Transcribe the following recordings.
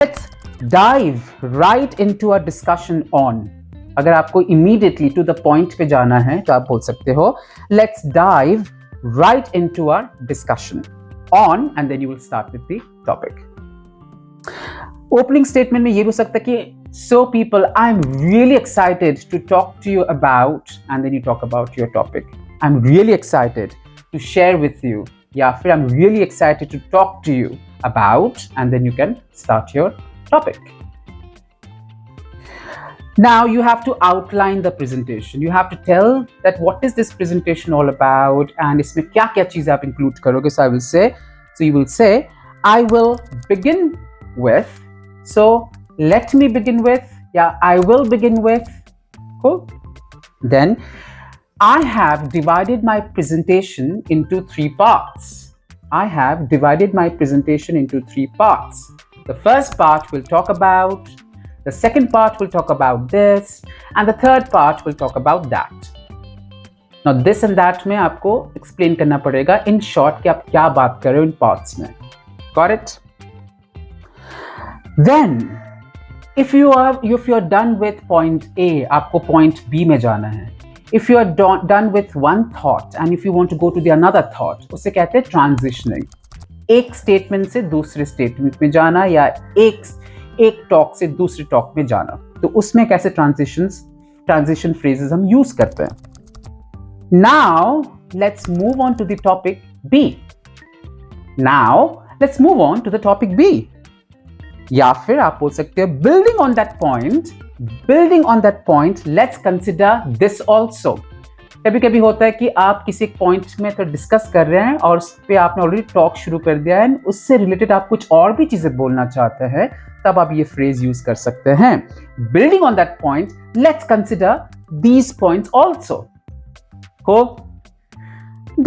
Let's dive right into our discussion on. अगर आपको immediately to the point पे जाना है तो आप बोल सकते हो let's dive right into our discussion on and then you will start with the topic. Opening statement में ये भी हो सकता है कि so people I'm really excited to talk to you about and then you talk about your topic. I'm really excited to share with you या फिर I'm really excited to talk to you about and then you can start your topic. Now you have to outline the presentation. You have to tell that what is this presentation all about and इसमें क्या-क्या चीजें आप include करोगे. So you will say I will begin with. So let me begin with. Yeah, I will begin with. Cool. Then I have divided my presentation into 3 parts. I have divided my presentation into 3 parts. The first part will talk about, the second part will talk about this, and the third part will talk about that. Now this and that में आपको explain करना पड़ेगा in short कि आप क्या बात कर रहे हो इन parts में. Got it? Then if you are done with point A, आपको point B में जाना है. If you are done with one thought and if you want to go to the another thought, उसे कहते हैं transitioning. एक statement से दूसरे statement में जाना या एक talk से दूसरे talk में जाना. तो उसमें कैसे transition phrases हम use करते हैं. Now let's move on to the topic B. Now let's move on to the topic B. या फिर आप बोल सकते हो building on that point, let's consider this also. कभी कभी होता है कि आप किसी पॉइंट में तो डिस्कस कर रहे हैं और उस पे आपने ऑलरेडी टॉक शुरू कर दिया है, उससे रिलेटेड आप कुछ और भी चीजें बोलना चाहते हैं, तब आप ये फ्रेज यूज कर सकते हैं. Building on that point, let's consider these points also. Cool.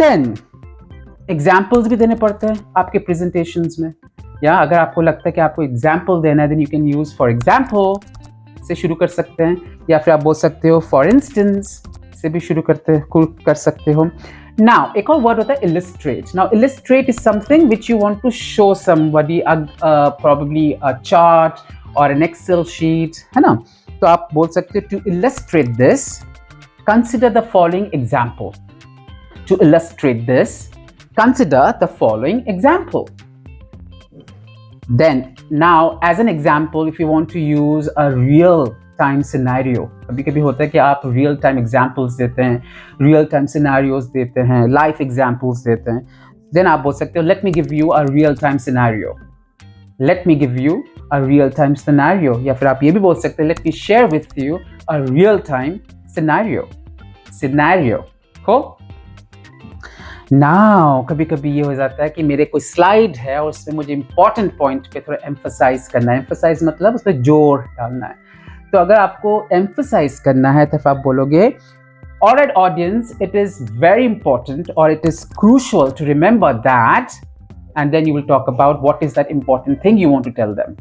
Then examples भी देने पड़ते हैं आपके प्रेजेंटेशंस में. या अगर आपको लगता है कि आपको एग्जाम्पल देना है, then you can use for example से शुरू कर सकते हैं, या फिर आप बोल सकते हो फॉर इंस्टेंस से भी शुरू कर सकते हो. नाउ एक और वर्ड होता है illustrate. Now illustrate is something which you want to show somebody, probably a chart or an Excel sheet, है ना. तो आप बोल सकते हो to illustrate this, consider the following example. To illustrate this, consider the following example. Then now as an example, if you want to use a real time scenario, कभी-कभी होता है कि आप real time examples देते हैं, real time scenarios देते हैं, life examples देते हैं, then आप बोल सकते हो let me give you a real time scenario. Let me give you a real time scenario. या फिर आप ये भी बोल सकते हैं let me share with you a real time scenario. Cool? Now कभी कभी ये हो जाता है कि मेरे कोई स्लाइड है और उसमें मुझे इंपॉर्टेंट पॉइंट पे थोड़ा एम्फसाइज करना है. एम्फसाइज मतलब उस पर जोर डालना है. तो अगर आपको एम्फसाइज करना है तो आप बोलोगे alright audience, it is very important or it is crucial to remember that, and then you will talk about what is that important thing you want to tell them.